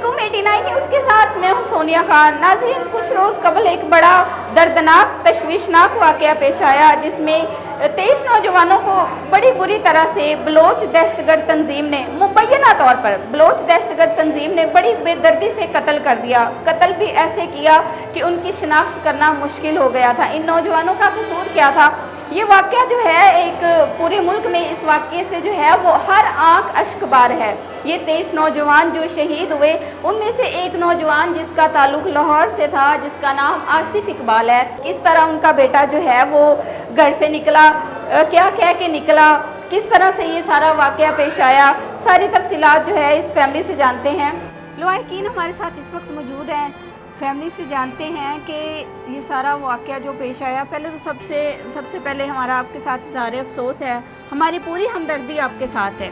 वालेकुम 89 न्यूज़ के साथ मैं हूं सोनिया खान। नाज़रीन, कुछ रोज़ कबल एक बड़ा दर्दनाक तशवीशनाक वाक़या पेश आया जिसमें 23 नौजवानों को बड़ी बुरी तरह से बलोच दहशतगर्द तंजीम ने मुबैना तौर पर बलोच दहशतगर्द तंजीम ने बड़ी बेदर्दी से कत्ल कर दिया। कत्ल भी ऐसे किया कि उनकी शिनाख्त करना मुश्किल हो गया था। इन नौजवानों का कसूर क्या था? ये वाक़या जो है एक पूरे मुल्क में इस वाक़े से जो है वो हर आंख अश्कबार है। ये 23 नौजवान जो शहीद हुए उनमें से एक नौजवान जिसका ताल्लुक़ लाहौर से था, जिसका नाम आसिफ इकबाल है, किस तरह उनका बेटा जो है वो घर से निकला, क्या कह के निकला, किस तरह से ये सारा वाक़या पेश आया, सारी तफसीलात जो है इस फैमिली से जानते हैं। लवाहिकीन हमारे साथ इस वक्त मौजूद हैं, फैमिली से जानते हैं कि ये सारा वाक़या जो पेश आया। पहले तो सबसे पहले हमारा आपके साथ इज़हार अफसोस है, हमारी पूरी हमदर्दी आपके साथ है।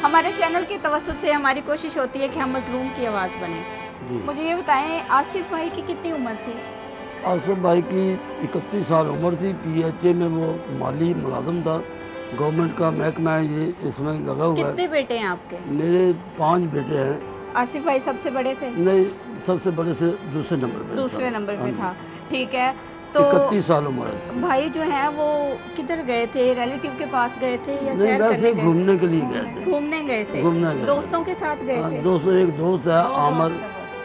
हमारे चैनल की तवज्जुह से हमारी कोशिश होती है कि हम मज़लूम की आवाज़ बने। मुझे ये बताएं, आसिफ भाई की कितनी उम्र थी? आसिफ भाई की 31 साल उम्र थी। PHA में वो माली मुलाजम था, गवर्नमेंट का महकमा है ये, इसमें लगा हुआ है। कितने बेटे हैं आपके? मेरे 5 बेटे हैं। आसिफ भाई सबसे बड़े थे? नहीं, सबसे बड़े से दूसरे नंबर पे दूसरे नंबर पे था। ठीक है, तो 31 साल उम्र है। भाई जो है वो किधर गए थे? रिलेटिव के पास गए थे या नहीं, सैर वैसे करने गए घूमने के लिए गए थे। घूमने गए थे? घूमने गए दोस्तों के साथ गए थे? दोस्तों, एक दोस्त है आमर,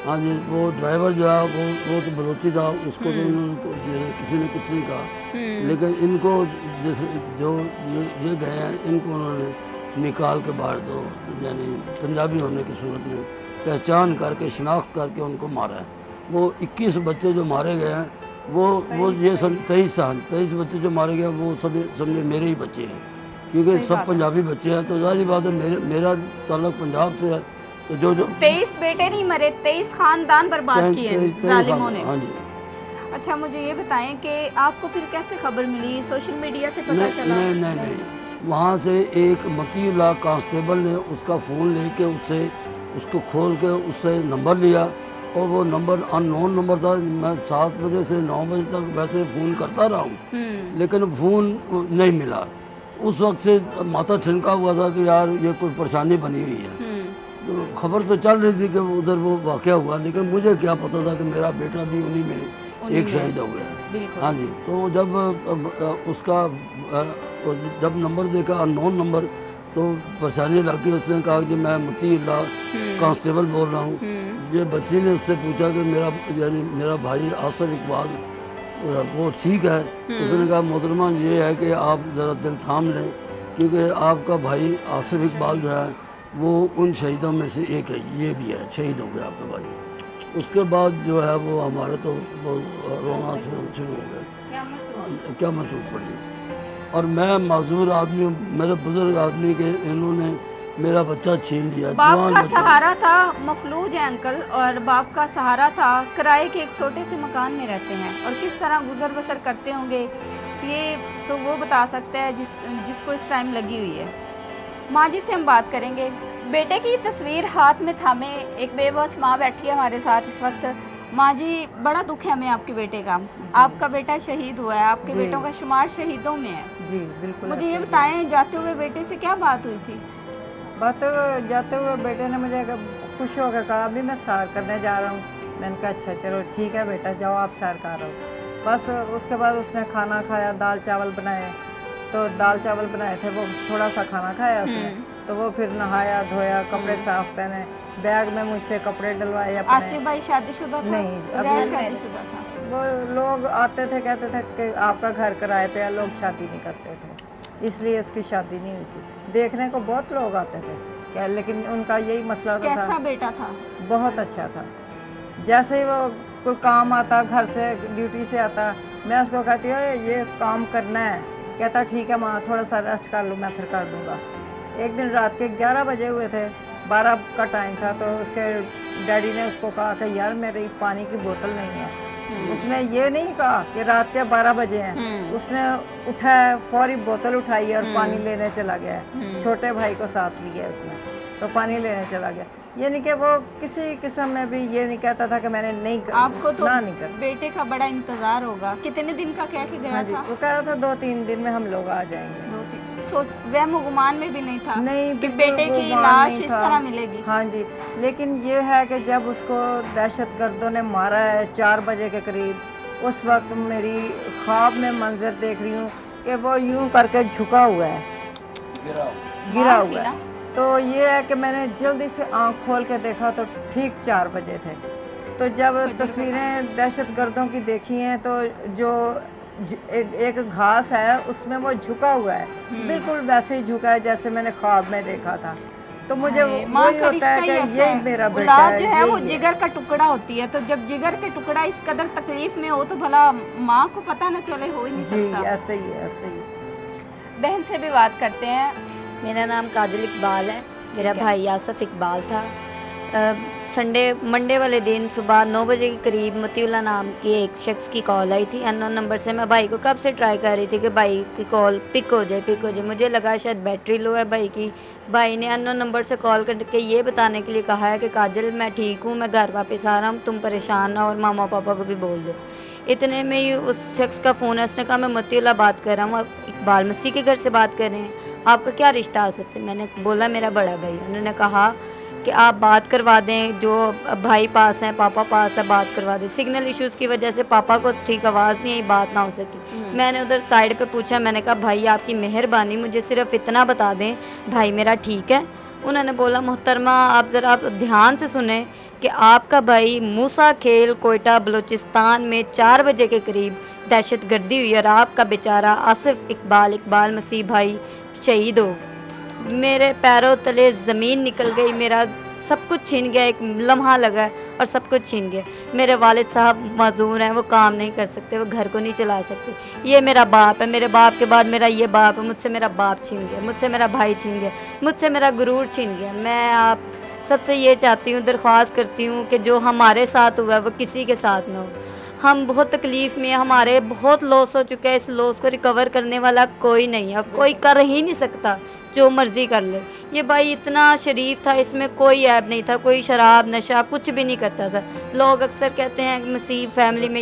हाँ जी, वो ड्राइवर जो है वो तो बलोची था, उसको तो उन्होंने किसी ने कुछ नहीं कहा, लेकिन इनको जैसे जो ये गए हैं, इनको उन्होंने निकाल के बाहर, तो यानी पंजाबी होने की सूरत में पहचान करके शिनाख्त करके उनको मारा है। वो 21 बच्चे जो मारे गए हैं वो ये 23 बच्चे जो मारे गए वो सब समझे मेरे ही बच्चे हैं, क्योंकि सब पंजाबी बच्चे हैं, तो जाहिर बात है मेरा ताल्लुक पंजाब से है। तो जो 23 बेटे नहीं मरे, 23 खानदान बर्बाद किए जालिमों ने। हाँ जी। अच्छा, मुझे ये बताएं कि आपको फिर कैसे खबर मिली? सोशल मीडिया से पता चला? नहीं, वहाँ से एक मकीला कांस्टेबल ने उसका फ़ोन लेके उसको खोल के उससे नंबर लिया, और वो नंबर अननोन नंबर था। मैं 7 बजे से 9 बजे तक वैसे फ़ोन करता रहा हूँ, लेकिन फ़ोन नहीं मिला। उस वक्त से माथा ठिनका हुआ था कि यार ये कोई परेशानी बनी हुई है। तो खबर तो चल रही थी कि उधर वो वाक़या हुआ, लेकिन मुझे क्या पता था कि मेरा बेटा भी उन्हीं में एक शहीद हो गया। हाँ जी। तो जब नंबर देखा अननोन नंबर, तो परेशानी लगी। उसने कहा कि मैं मतीउल्लाह कांस्टेबल बोल रहा हूँ। ये बच्ची ने उससे पूछा कि मेरा भाई आसिफ इकबाल वो ठीक है? उसने कहा मोहतरमा ये है कि आप ज़रा दिल थाम लें, क्योंकि आपका भाई आसिफ इकबाल जो है वो उन शहीदों में से एक है, ये भी है, शहीद हो गया आपका भाई। उसके बाद जो है वो हमारे तो वो रोना शुरू हो गया, क्या मत पड़ी। और मैं माजूर आदमी, मेरे बुजुर्ग आदमी के इन्होंने मेरा बच्चा छीन लिया। बाप का सहारा था, मफलूज है अंकल, और बाप का सहारा था, किराए के एक छोटे से मकान में रहते हैं, और किस तरह गुजर बसर करते होंगे ये तो वो बता सकता है जिसको इस टाइम लगी हुई है। माँ जी से हम बात करेंगे। बेटे की तस्वीर हाथ में थामे एक बेबस माँ बैठी है हमारे साथ इस वक्त। माँ जी, बड़ा दुख है हमें आपके बेटे का। आपका बेटा शहीद हुआ है, आपके बेटों का शुमार शहीदों में है। जी बिल्कुल। मुझे ये बताएं, जाते हुए बेटे से क्या बात हुई थी? जाते हुए बेटे ने मुझे खुश होकर कहा अभी मैं सैर करने जा रहा हूँ। मैंने कहा अच्छा चलो ठीक है बेटा, जाओ आप सैर कर रहो। बस उसके बाद उसने खाना खाया, दाल चावल बनाए, तो दाल चावल बनाए थे, वो थोड़ा सा खाना खाया उसने, तो वो फिर नहाया धोया, कपड़े साफ पहने, बैग में मुझसे कपड़े डलवाए अपने। आसिफ भाई शादीशुदा था? नहीं, अभी शादीशुदा था। वो लोग आते थे कहते थे कि आपका घर किराए पे है, लोग शादी नहीं करते थे, इसलिए उसकी शादी नहीं हुई थी। देखने को बहुत लोग आते थे क्या, लेकिन उनका यही मसला होता था। कैसा बेटा था? बहुत अच्छा था। जैसे ही वो कोई काम आता, घर से ड्यूटी से आता, मैं उसको कहती हूँ ये काम करना है, कहता ठीक है माँ थोड़ा सा रेस्ट कर लूँ, मैं फिर कर दूँगा। एक दिन रात के 11 बजे हुए थे, 12 का टाइम था, तो उसके डैडी ने उसको कहा कि यार मेरी पानी की बोतल नहीं है। उसने ये नहीं कहा कि रात के 12 बजे हैं, उसने उठाया, फौरी बोतल उठाई है और पानी लेने चला गया है। छोटे भाई को साथ लिया उसने, तो पानी लेने चला गया। ये नहीं कि वो किसी किस्म में भी ये नहीं कहता था कि मैंने नहीं कर, आपको तो ना नहीं कर। बेटे का बड़ा इंतजार होगा। कितने दिन का कह के गया था? वो कह रहा था 2-3 दिन में हम लोग आ जाएंगे। सोच वहम गुमान में भी नहीं था नहीं, कि बिल्कुल बेटे की गुमान लाश नहीं इस था। तरह मिलेगी। हाँ जी, लेकिन ये है कि जब उसको दहशतगर्दों ने मारा है 4 बजे के करीब, उस वक्त मेरी ख्वाब में मंजर देख रही हूँ कि वो यूं करके झुका हुआ है, गिरा मार थी हुआ ना? है। तो ये है कि मैंने जल्दी से आंख खोल के देखा तो ठीक 4 बजे थे। तो जब तस्वीरें दहशतगर्दों की देखी हैं तो जो एक घास है उसमें वो झुका हुआ है, बिल्कुल वैसे ही झुका है जैसे मैंने ख्वाब में देखा था। तो मुझे हाय, माँ वही का होता है रिश्ता कि ही ऐसा यही है। मेरा बेटा औलाद है, जो है वो यही है। जिगर का टुकड़ा होती है, तो जब जिगर के टुकड़ा इस कदर तकलीफ में हो तो भला माँ को पता न चले, हो ही नहीं जी सकता। ऐसे ही है, ऐसे ही। बहन से भी बात करते हैं। मेरा नाम काजल इकबाल है, मेरा भाई आसफ इकबाल था। मंडे वाले दिन सुबह 9 बजे के करीब मतीउल्लाह नाम की एक शख्स की कॉल आई थी अननोन नंबर से। मैं भाई को कब से ट्राई कर रही थी कि भाई की कॉल पिक हो जाए। मुझे लगा शायद बैटरी लो है भाई की। भाई ने अननोन नंबर से कॉल करके ये बताने के लिए कहा है कि काजल मैं ठीक हूँ, मैं घर वापस आ रहा हूँ, तुम परेशान ना, और मामा पापा को भी बोल दो। इतने में ही उस शख्स का फ़ोन है, उसने कहा मैं मतीउल्लाह बात कर रहा हूँ, और इकबाल मसीह के घर से बात कर रहे हैं, आपका क्या रिश्ता आसफ से? मैंने बोला मेरा बड़ा भाई। उन्होंने कहा कि आप बात करवा दें, जो भाई पास हैं, पापा पास है, बात करवा दें। सिग्नल इश्यूज़ की वजह से पापा को ठीक आवाज़ नहीं आई, बात ना हो सकी। मैंने उधर साइड पे पूछा, मैंने कहा भाई आपकी मेहरबानी मुझे सिर्फ इतना बता दें भाई मेरा ठीक है। उन्होंने बोला मोहतरमा आप ज़रा ध्यान से सुने कि आपका भाई मूसा खेल कोयटा बलूचिस्तान में 4 बजे के करीब दहशतगर्दी हुई और आपका बेचारा आसिफ इकबाल मसीह भाई शहीद हो। मेरे पैरों तले ज़मीन निकल गई, मेरा सब कुछ छीन गया, एक लम्हा लगा और सब कुछ छीन गया। मेरे वालिद साहब माजूर हैं, वो काम नहीं कर सकते, वो घर को नहीं चला सकते। ये मेरा बाप है, मेरे बाप के बाद मेरा ये बाप है। मुझसे मेरा बाप छीन गया, मुझसे मेरा भाई छीन गया, मुझसे मेरा गुरूर छीन गया। मैं आप सबसे ये चाहती हूँ, दरख्वास्त करती हूँ कि जो हमारे साथ हुआ है वो किसी के साथ ना हो। हम बहुत तकलीफ़ में, हमारे बहुत लॉस हो चुका है, इस लॉस को रिकवर करने वाला कोई नहीं है, कोई कर ही नहीं सकता, जो मर्ज़ी कर ले। ये भाई इतना शरीफ था, इसमें कोई ऐब नहीं था, कोई शराब नशा कुछ भी नहीं करता था। लोग अक्सर कहते हैं मसीह फैमिली में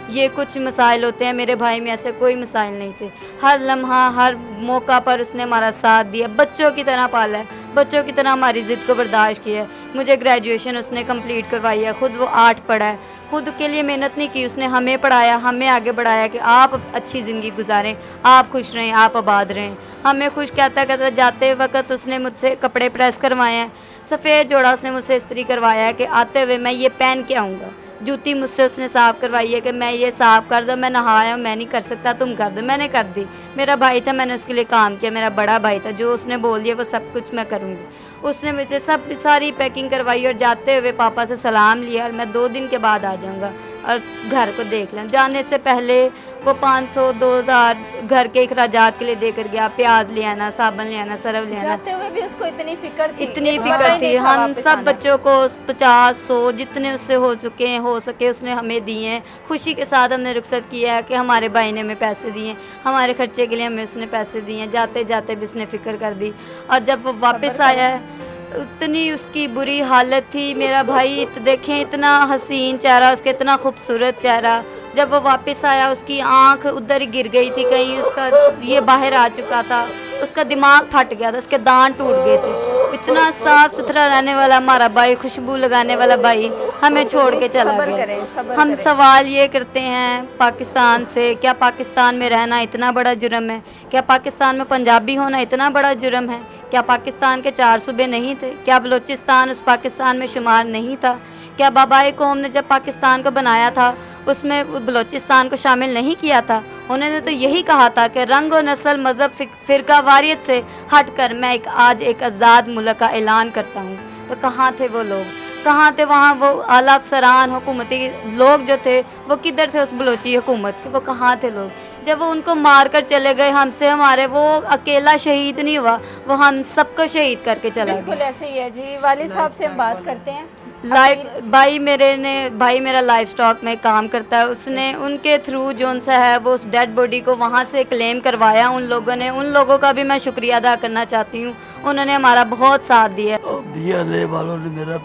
ये कुछ मसाइल होते हैं, मेरे भाई में ऐसे कोई मसाइल नहीं थे। हर लम्हा हर मौका पर उसने हमारा साथ दिया, बच्चों की तरह पाला है, बच्चों की तरह हमारी ज़िद को बर्दाश्त किया है। मुझे ग्रेजुएशन उसने कंप्लीट करवाई है, ख़ुद वो 8 पढ़ा है, खुद के लिए मेहनत नहीं की, उसने हमें पढ़ाया, हमें आगे बढ़ाया कि आप अच्छी ज़िंदगी गुजारें, आप खुश रहें, आप आबाद रहें। हमें खुश कहता जाते वक्त उसने मुझसे कपड़े प्रेस करवाए हैं, सफ़ेद जोड़ा उसने मुझसे इस्त्री करवाया है कि आते हुए मैं ये पहन के आऊँगा। जूती मुझसे उसने साफ़ करवाई है कि मैं ये साफ़ कर दो, मैं नहाया, मैं नहीं कर सकता, तुम कर दो। मैंने कर दी। मेरा भाई था, मैंने उसके लिए काम किया, मेरा बड़ा भाई था, जो उसने बोल दिया वो सब कुछ मैं करूँगी। उसने मुझसे सारी पैकिंग करवाई और जाते हुए पापा से सलाम लिया और मैं 2 दिन के बाद आ जाऊँगा और घर को देख लें। जाने से पहले वो 500-2000 घर के अखराजात के लिए देकर गया, प्याज ले आना, साबुन ले आना, सरफ ले आना। जाते हुए भी उसको इतनी फिक्र थी, इतनी पता फिक्र ही थी। नहीं था हम वापस सब आना। बच्चों को 50-100 जितने उससे हो सके उसने हमें दिए हैं। खुशी के साथ हमने रुखसत किया है कि हमारे भाई ने हमें पैसे दिए, हमारे खर्चे के लिए हमें उसने पैसे दिए हैं। जाते जाते भी उसने फ़िक्र कर दी। और जब वो वापस आया है उतनी उसकी बुरी हालत थी। मेरा भाई देखें इतना हसीन चेहरा उसका, इतना खूबसूरत चेहरा। जब वो वापस आया उसकी आंख उधर ही गिर गई थी, कहीं उसका ये बाहर आ चुका था, उसका दिमाग फट गया था, उसके दांत टूट गए थे। इतना साफ़ सुथरा रहने वाला हमारा भाई, खुशबू लगाने वाला भाई हमें छोड़ के चला गया। हम सवाल ये करते हैं पाकिस्तान से, क्या पाकिस्तान में रहना इतना बड़ा जुर्म है? क्या पाकिस्तान में पंजाबी होना इतना बड़ा जुर्म है? क्या पाकिस्तान के 4 सूबे नहीं थे? क्या बलूचिस्तान उस पाकिस्तान में शुमार नहीं था? क्या बाबाए कौम ने जब पाकिस्तान को बनाया था उसमें बलूचिस्तान को शामिल नहीं किया था? उन्होंने तो यही कहा था कि रंग और नस्ल मज़हब फ़िरका वारियत से हट कर मैं आज एक आज़ाद मुल्क का ऐलान करता हूँ। तो कहाँ थे वो लोग? कहाँ थे वहाँ वो आला अफसरान हुकूमती लोग जो थे? वो किधर थे उस बलोची हुकूमत के? वो कहाँ थे लोग जब वो उनको मार कर चले गए हमसे? हमारे वो अकेला शहीद नहीं हुआ, वो हम सबको शहीद करके चला गया। बिल्कुल ऐसे ही है जी। वालिद साहब से हम बात करते हैं। भाई मेरा लाइफ स्टॉक में काम करता है। उसने उनके थ्रू जो सा है वो उस डेड बॉडी को वहाँ से क्लेम करवाया उन लोगों ने। उन लोगों का भी मैं शुक्रिया अदा करना चाहती हूँ, उन्होंने हमारा बहुत साथ दिया। BLA वालों ने मेरा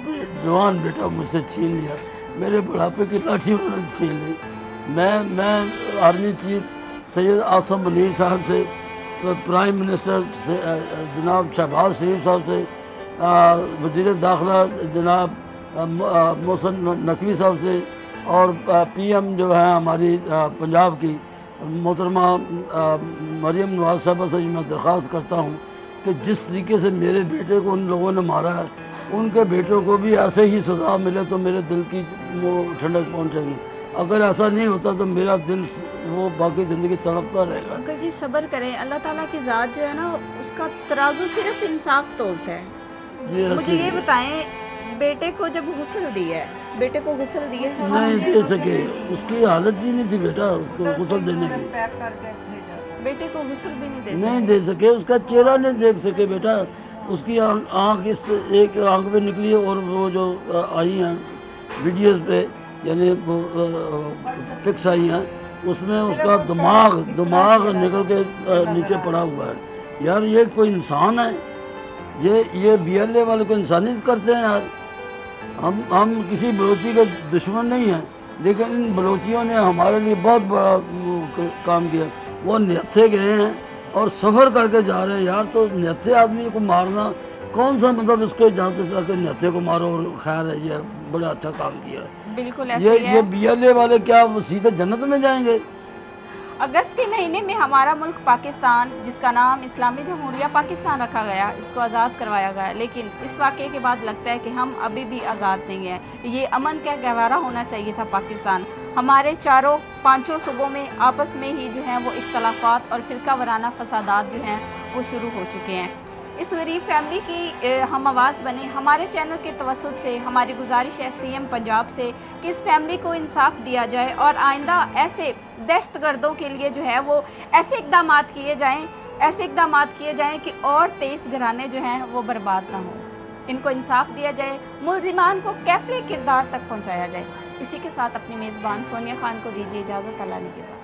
जवान बेटा मुझसे छीन लिया, मेरे बुढ़ापे की लाठी उन्होंने छीन ली। मैं आर्मी चीफ सैयद आसम मुनीर साहब से پرائم منسٹر سے جناب شہباز شریف صاحب سے، وزیر داخلہ جناب محسن نقوی صاحب سے، اور پی ایم جو ہے ہماری پنجاب کی محترمہ مریم نواز صاحبہ سے میں درخواست کرتا ہوں کہ جس طریقے سے میرے بیٹے کو ان لوگوں نے مارا ہے، ان کے بیٹوں کو بھی ایسے ہی سزا ملے تو میرے دل کی وہ ٹھنڈک پہنچے گی۔ اگر ایسا نہیں ہوتا تو میرا دل وہ باقی زندگی تڑپتا رہے گا۔ انکل جی صبر کریں، اللہ تعالیٰ کی ذات جو ہے نا اس کا ترازو صرف انصاف تولتا ہے۔ جی مجھے یہ بتائیں، بیٹے کو جب غسل دیا ہے، بیٹے کو غسل دیے نہیں دے سکے، اس کی حالت ہی نہیں تھی بیٹا اس کو غسل دینے کی، پیک کر کے بھیجا۔ بیٹے کو غسل بھی نہیں دے نہیں دے سکے، اس کا چہرہ نہیں دیکھ سکے بیٹا، اس کی آنکھ اس ایک آنکھ پہ نکلی اور وہ جو آئی ہیں ویڈیوز پہ، یعنی پکس آئی ہیں، اس میں اس کا دماغ نکل کے نیچے پڑا ہوا ہے۔ یار یہ کوئی انسان ہے؟ یہ بی ایل اے والے کو انسانیت کرتے ہیں یار؟ ہم کسی بلوچی کے دشمن نہیں ہیں، لیکن ان بلوچیوں نے ہمارے لیے بہت بڑا کام کیا۔ وہ نیتھے گئے ہیں اور سفر کر کے جا رہے ہیں یار، تو نیتھے آدمی کو مارنا کون سا مطلب اس کو اجازت دیتا کہ نیتھے کو مارو اور خیر ہے، یہ بڑا اچھا کام کیا ہے۔ بالکل ایسے ہی ہے۔ یہ بی ایل اے والے کیا سیدھے جنت میں جائیں گے؟ اگست کے مہینے میں ہمارا ملک پاکستان، جس کا نام اسلامی جمہوریہ پاکستان رکھا گیا، اس کو آزاد کروایا گیا، لیکن اس واقعے کے بعد لگتا ہے کہ ہم ابھی بھی آزاد نہیں ہیں۔ یہ امن کا گہوارہ ہونا چاہیے تھا پاکستان۔ ہمارے چاروں پانچوں صوبوں میں آپس میں ہی جو ہیں وہ اختلافات اور فرقہ وارانہ فسادات جو ہیں وہ شروع ہو چکے ہیں۔ اس غریب فیملی کی ہم آواز بنے۔ ہمارے چینل کے توسط سے ہماری گزارش ہے سی ایم پنجاب سے کہ اس فیملی کو انصاف دیا جائے اور آئندہ ایسے دہشت گردوں کے لیے جو ہے وہ ایسے اقدامات کیے جائیں کہ اور 23 گھرانے جو ہیں وہ برباد نہ ہوں۔ ان کو انصاف دیا جائے، ملزمان کو کیفلے کردار تک پہنچایا جائے۔ اسی کے ساتھ اپنی میزبان سونیا خان کو دیجیے اجازت، اللہ نے کے بعد۔